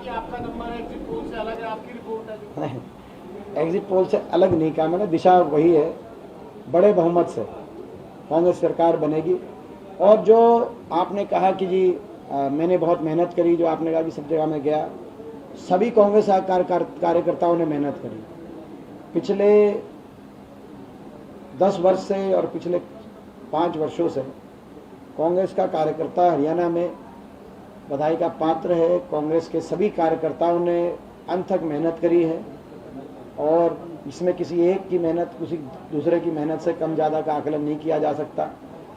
कि आपका number exit poll से अलग है, आपकी रिपोर्ट है जो नहीं, एग्जिट पोल से अलग नहीं कहा मैंने, दिशा वही है, बड़े बहुमत से कांग्रेस सरकार बनेगी। और जो आपने कहा कि जी मैंने बहुत मेहनत करी, जो आपने कहा कि सब जगह में गया, सभी कांग्रेस कार्यकर्ताओं ने मेहनत करी पिछले 10 वर्ष से और पिछले 5 वर्षों से। कांग्रेस का कार्यकर्ता हरियाणा में बधाई का पात्र है। कांग्रेस के सभी कार्यकर्ताओं ने अंत तक मेहनत करी है और इसमें किसी एक की मेहनत किसी दूसरे की मेहनत से कम ज़्यादा का आकलन नहीं किया जा सकता।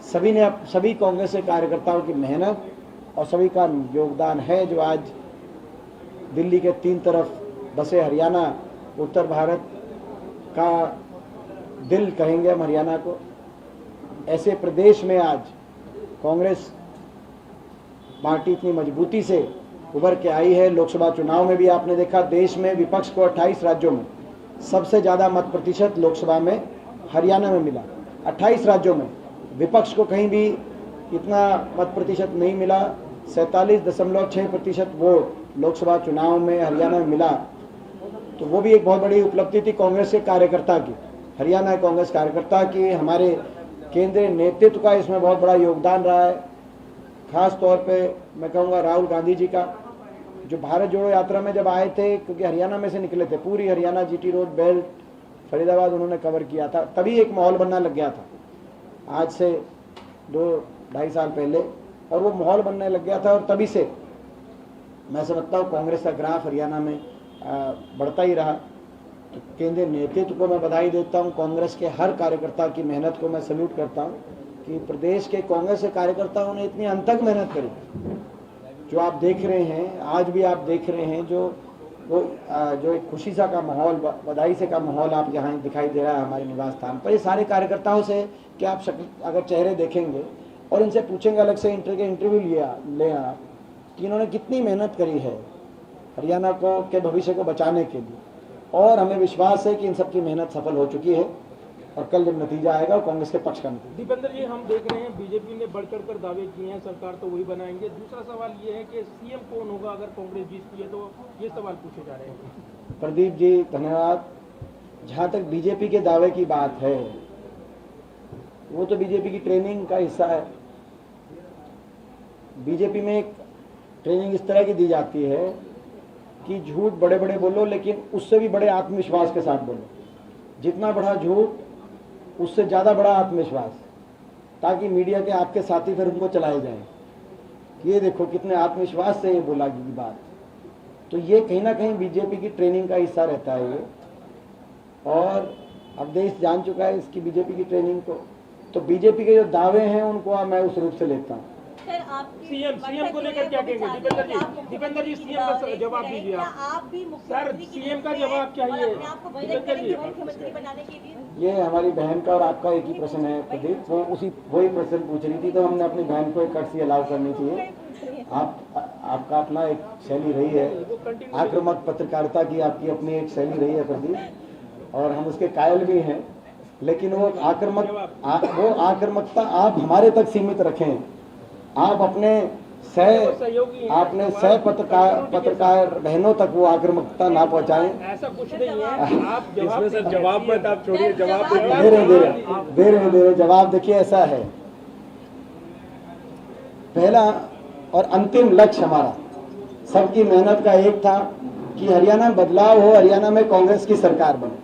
सभी कांग्रेस के कार्यकर्ताओं की मेहनत और सभी का योगदान है जो आज दिल्ली के 3 तरफ बसे हरियाणा, उत्तर भारत का दिल कहेंगे हम हरियाणा को, ऐसे प्रदेश में आज कांग्रेस पार्टी इतनी मजबूती से उभर के आई है। लोकसभा चुनाव में भी आपने देखा, देश में विपक्ष को 28 राज्यों में सबसे ज़्यादा मत प्रतिशत लोकसभा में हरियाणा में मिला। 28 राज्यों में विपक्ष को कहीं भी इतना मत प्रतिशत नहीं मिला। 47.6% वोट लोकसभा चुनाव में हरियाणा में मिला, तो वो भी एक बहुत बड़ी उपलब्धि थी कांग्रेस के कार्यकर्ता की, हरियाणा कांग्रेस कार्यकर्ता की। हमारे केंद्रीय नेतृत्व का इसमें बहुत बड़ा योगदान रहा है। खास तौर पे मैं कहूँगा राहुल गांधी जी का, जो भारत जोड़ो यात्रा में जब आए थे, क्योंकि हरियाणा में से निकले थे, पूरी Haryana GT road belt Faridabad उन्होंने कवर किया था, तभी एक माहौल बनना लग गया था आज से 2-2.5 साल पहले, और वो माहौल बनने लग गया था। और तभी से मैं समझता हूँ कांग्रेस का ग्राफ हरियाणा में बढ़ता ही रहा। तो केंद्रीय नेतृत्व को मैं बधाई देता हूँ, कांग्रेस के हर कार्यकर्ता की मेहनत को मैं सल्यूट करता हूँ कि प्रदेश के कांग्रेस के कार्यकर्ताओं ने इतनी अनथक मेहनत करी। जो आप देख रहे हैं, आज भी आप देख रहे हैं, जो एक खुशी सा का माहौल, बधाई से का माहौल आप यहाँ दिखाई दे रहा है हमारे निवास स्थान पर। ये सारे कार्यकर्ताओं से कि आप अगर चेहरे देखेंगे और इनसे पूछेंगे अलग से इंटरव्यू ले आप कि इन्होंने कितनी मेहनत करी है हरियाणा को के भविष्य को बचाने के लिए, और हमें विश्वास है कि इन सबकी मेहनत सफल हो चुकी है और कल जब नतीजा आएगा वो कांग्रेस के पक्ष का नतीजा। दीपेंद्र जी, हम देख रहे हैं बीजेपी ने बढ़ चढ़ कर दावे किए हैं, सरकार तो वही बनाएंगे। दूसरा सवाल ये है कि सीएम कौन होगा अगर कांग्रेस जीतती है, तो ये सवाल पूछे जा रहे हैं। प्रदीप जी धन्यवाद। जहाँ तक बीजेपी के दावे की बात है, वो तो बीजेपी की ट्रेनिंग का हिस्सा है। बीजेपी में एक ट्रेनिंग इस तरह की दी जाती है कि झूठ बड़े बड़े बोलो, लेकिन उससे भी बड़े आत्मविश्वास के साथ बोलो। जितना बड़ा झूठ उससे ज़्यादा बड़ा आत्मविश्वास, ताकि मीडिया के आपके साथी फिर उनको चलाए जाएं कि ये देखो कितने आत्मविश्वास से ये बोला की बात। तो ये कहीं ना कहीं बीजेपी की ट्रेनिंग का हिस्सा रहता है ये, और अब देश जान चुका है इसकी बीजेपी की ट्रेनिंग को। तो बीजेपी के जो दावे हैं उनको मैं उस रूप से लेता हूँ। सीएम को लेकर क्या कहेंगे दीपेंद्र जी सीएम का जवाब दीजिए आप। सर सीएम का जवाब चाहिए दीपेंद्र जी। ये हमारी बहन का और आपका एक ही प्रश्न है प्रदीप, वो वही प्रश्न पूछ रही थी, तो हमने अपनी बहन को एक कर्सी अलाउ करनी चाहिए। आपका अपना एक शैली रही है, आक्रामक पत्रकारिता की आपकी अपनी एक शैली रही है प्रदीप, और हम उसके कायल भी हैं, लेकिन वो आक्रामकता आप हमारे तक सीमित रखें। आप अपने सह पत्रकार बहनों तक वो आक्रामकता ना पहुंचाएं। ऐसा कुछ नहीं है, आप इसमें सर जवाब मत आप छोड़िए, जवाब दे रहे जवाब। देखिए ऐसा है, पहला और अंतिम लक्ष्य हमारा सबकी मेहनत का एक था कि हरियाणा में बदलाव हो, हरियाणा में कांग्रेस की सरकार बने।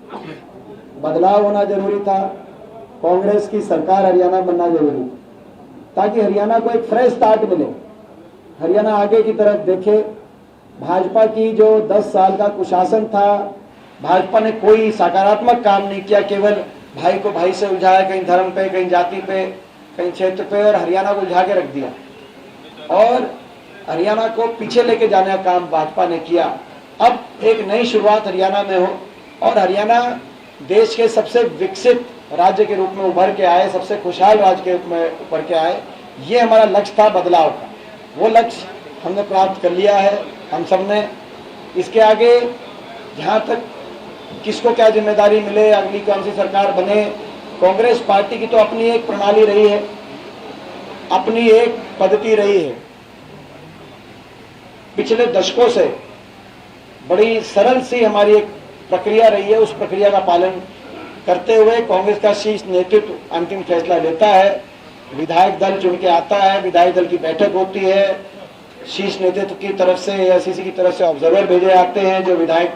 बदलाव होना जरूरी था, कांग्रेस की सरकार हरियाणा बनना जरूरी, ताकि हरियाणा को एक फ्रेश स्टार्ट मिले, हरियाणा आगे की तरफ देखे। भाजपा की जो 10 साल का कुशासन था, भाजपा ने कोई सकारात्मक काम नहीं किया, केवल भाई को भाई से उलझाया, कहीं धर्म पे, कहीं जाति पे, कहीं क्षेत्र पे, और हरियाणा को उलझा के रख दिया और हरियाणा को पीछे लेके जाने का काम भाजपा ने किया। अब एक नई शुरुआत हरियाणा में हो और हरियाणा देश के सबसे विकसित राज्य के रूप में उभर के आए, सबसे खुशहाल राज्य के रूप में उभर के आए। ये हमारा लक्ष्य था बदलाव का, वो लक्ष्य हमने प्राप्त कर लिया है हम सब ने। इसके आगे जहाँ तक किसको क्या जिम्मेदारी मिले, अगली कौन सी सरकार बने, कांग्रेस पार्टी की तो अपनी एक प्रणाली रही है, अपनी एक पद्धति रही है। पिछले दशकों से बड़ी सरल सी हमारी एक प्रक्रिया रही है। उस प्रक्रिया का पालन करते हुए कांग्रेस का शीर्ष नेतृत्व अंतिम फैसला लेता है। विधायक दल चुन के आता है, विधायक दल की बैठक होती है, शीर्ष नेतृत्व की तरफ से एआईसीसी की तरफ से ऑब्जर्वर भेजे जाते हैं जो विधायक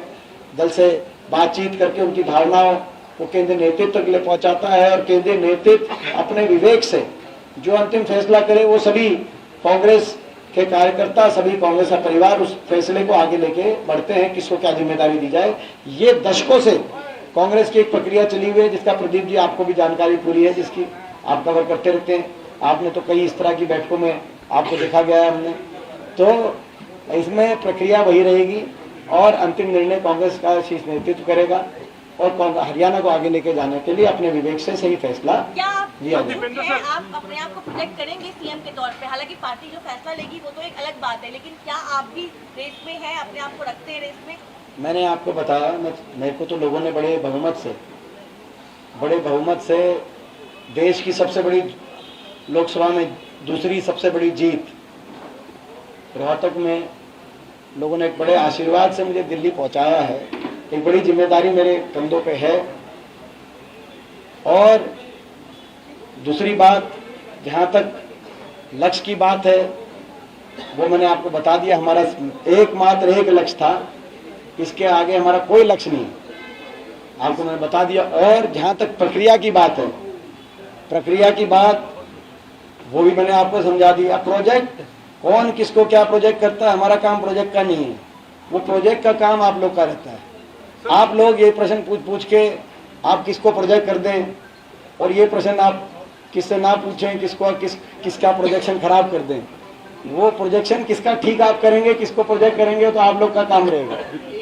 दल से बातचीत करके उनकी धारणाओं को केंद्रीय नेतृत्व के लिए पहुंचाता है, और केंद्रीय नेतृत्व अपने विवेक से जो अंतिम फैसला करे वो सभी कांग्रेस के कार्यकर्ता, सभी कांग्रेस का परिवार उस फैसले को आगे लेके बढ़ते हैं, किसको क्या जिम्मेदारी दी जाए। ये दशकों से कांग्रेस की एक प्रक्रिया चली हुई है जिसका प्रदीप जी आपको भी जानकारी पूरी है, जिसकी आप कवर करते रहते हैं। आपने तो कई इस तरह की बैठकों में आपको देखा गया है हमने, तो इसमें प्रक्रिया वही रहेगी और अंतिम निर्णय कांग्रेस का शीर्ष नेतृत्व करेगा और हरियाणा को आगे लेके जाने के लिए अपने विवेक से सही फैसला लिया जाए। आप अपने आप को प्रोटेक्ट करेंगे सीएम के तौर पे? हालांकि पार्टी जो फैसला लेगी वो तो एक अलग बात है, लेकिन क्या आप भी रेस में हैं, अपने आप को रखते हैं रेस में? मैंने आपको बताया, मेरे को तो लोगों ने बड़े बहुमत से देश की सबसे बड़ी लोकसभा में दूसरी सबसे बड़ी जीत रोहतक में लोगों ने एक बड़े आशीर्वाद से मुझे दिल्ली पहुंचाया है। एक बड़ी जिम्मेदारी मेरे कंधों पे है। और दूसरी बात, जहां तक लक्ष्य की बात है वो मैंने आपको बता दिया, हमारा एकमात्र एक लक्ष्य था, इसके आगे हमारा कोई लक्ष्य नहीं, आपको मैंने बता दिया। और जहां तक प्रक्रिया की बात है, प्रक्रिया की बात वो भी मैंने आपको समझा दिया। प्रोजेक्ट कौन किसको क्या प्रोजेक्ट करता है, हमारा काम प्रोजेक्ट का नहीं है, वो प्रोजेक्ट का काम आप लोग का रहता है। आप लोग ये प्रश्न पूछ के आप किसको प्रोजेक्ट कर दें और ये प्रश्न आप किससे ना पूछें किसको किसका प्रोजेक्शन खराब कर दें। वो प्रोजेक्शन किसका ठीक आप करेंगे, किसको प्रोजेक्ट करेंगे, तो आप लोग का काम रहेगा।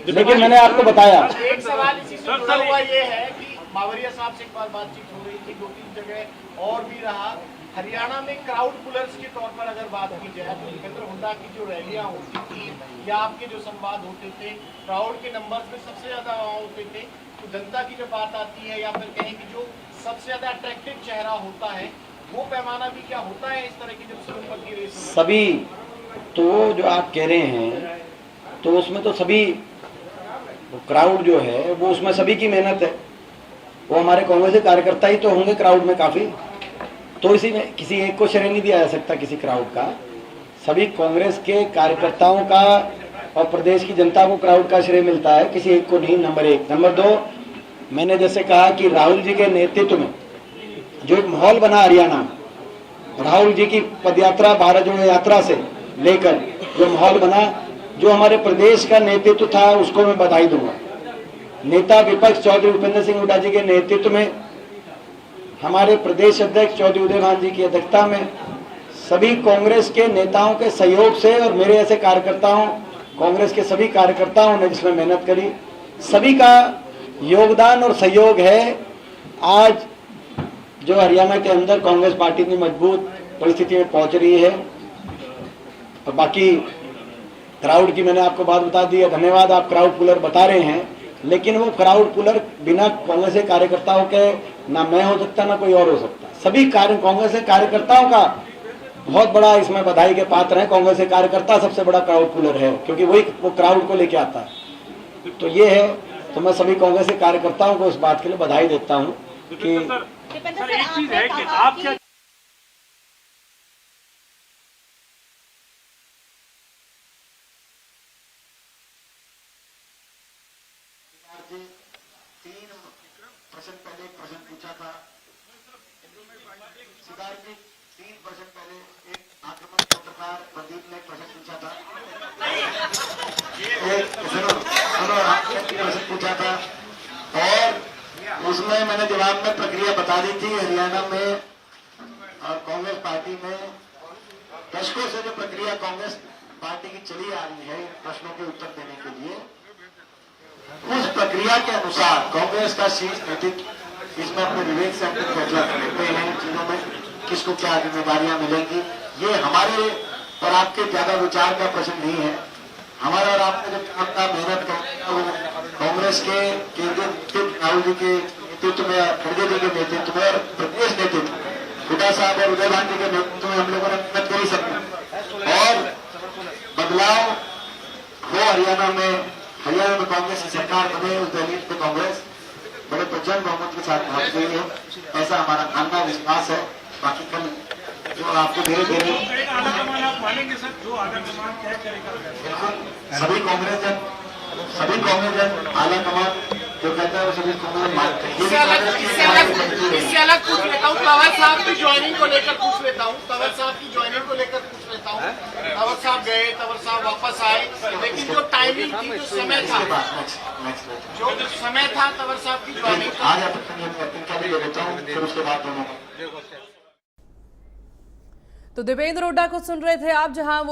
लेकिन मैंने आपको बताया, एक सवाल इसी से जुड़ा हुआ ये है कि मावरिया साहब से एक बार बातचीत हो रही थी, 2-3 जगह और भी रहा। हरियाणा में क्राउड पुलर्स के तौर पर अगर बात की जाए तो भूपेंद्र हुड्डा की जो रैलियां होती थी या आपके जो संवाद होते थे, क्राउड के नंबर्स में सबसे ज्यादा होते थे। तो जनता की जब बात आती है या फिर कहें कि जो सबसे ज्यादा अट्रैक्टिव चेहरा होता है, वो पैमाना भी क्या होता है इस तरह की जब सुरंग की रेस? सभी तो जो आप कह रहे हैं तो उसमें तो सभी क्राउड जो है वो उसमें सभी की मेहनत है। वो हमारे कांग्रेस के कार्यकर्ता ही तो होंगे क्राउड में काफी, तो इसी में किसी एक को श्रेय नहीं दिया जा सकता किसी क्राउड का। सभी कांग्रेस के कार्यकर्ताओं का और प्रदेश की जनता को क्राउड का श्रेय मिलता है, किसी एक को नहीं। नंबर एक। नंबर दो, मैंने जैसे कहा कि राहुल जी के नेतृत्व में जो एक माहौल बना हरियाणा, राहुल जी की पदयात्रा, भारत जोड़ो यात्रा से लेकर जो माहौल बना, जो हमारे प्रदेश का नेतृत्व था उसको मैं बधाई दूंगा। नेता विपक्ष चौधरी भूपेंद्र सिंह हुड्डा जी के नेतृत्व में, हमारे प्रदेश अध्यक्ष चौधरी उदयभान जी की अध्यक्षता में, सभी कांग्रेस के नेताओं के सहयोग से और मेरे ऐसे कार्यकर्ताओं, कांग्रेस के सभी कार्यकर्ताओं ने जिसमें मेहनत करी, सभी का योगदान और सहयोग है। आज जो हरियाणा के अंदर कांग्रेस पार्टी इतनी मजबूत परिस्थिति में पहुंच रही है। और बाकी क्राउड की मैंने आपको बात बता दी है, धन्यवाद। आप क्राउड पुलर बता रहे हैं, लेकिन वो क्राउड पुलर बिना कांग्रेस के कार्यकर्ताओं के ना मैं हो सकता ना कोई और हो सकता। सभी कांग्रेस के कार्यकर्ताओं का बहुत बड़ा इसमें बधाई के पात्र है। कांग्रेस के कार्यकर्ता सबसे बड़ा क्राउड पुलर है, क्योंकि वही वो क्राउड को लेके आता है। तो ये है, तो मैं सभी कांग्रेस के कार्यकर्ताओं को इस बात के लिए बधाई देता हूँ कि सर एक चीज है कि आप क्या प्रश्न पहले एक प्रश्न पूछा था, सिद्धार्थ जी 3 प्रश्न पहले एक आक्रमक पत्रकार प्रदीप ने प्रश्न पूछा था, प्रश्न पूछा था और उसमें मैंने जवाब में प्रक्रिया बता दी थी। हरियाणा में और कांग्रेस पार्टी में दशकों से जो प्रक्रिया कांग्रेस पार्टी की चली आ रही है प्रश्नों के उत्तर देने के लिए, उस प्रक्रिया के अनुसार कांग्रेस का शीर्ष नेतृत्व इसमें अपने विवेक से अपने फैसला करते हैं। इन चीजों में किसको क्या जिम्मेदारियां मिलेंगी, ये हमारे और आपके ज्यादा विचार का प्रश्न नहीं है। हमारा और आपने जो काम का मेहनत करना वो कांग्रेस के केंद्रीय नेतृत्व राहुल जी के नेतृत्व में, खड़गे जी के नेतृत्व में और प्रदेश नेतृत्व हुड्डा साहब और उदयभान जी के नेतृत्व में हम लोगों ने मेहनत कर ही सकते और बदलाव हो हरियाणा में हरियाणा में कांग्रेस की सरकार बने, उस दलित को कांग्रेस बड़े प्रचंड बहुमत के साथ भाग गई है, ऐसा हमारा मानना विश्वास है। बाकी कल जो आपको धीरे धीरे आप मानेंगे सर, जो आला कमान तय करेगा सभी कांग्रेस जन आला कमान जो कहता है वो सभी कांग्रेस मानते हैं। इससे अलग पूछ लेता हूँ, तंवर साहब की ज्वाइनिंग को लेकर पूछ लेता हूँ, तंवर साहब की ज्वाइनिंग को लेकर पूछ लेता हूँ। तंवर साहब गए, तंवर साहब वापस आए, लेकिन जो टाइमिंग थी, जो समय था, जो समय था तंवर साहब की ज्वाइनिंग का, आज आप ले लेता हूँ, फिर उसके बाद दोनों तो देवेंद्र हुड्डा को सुन रहे थे आप, जहां वो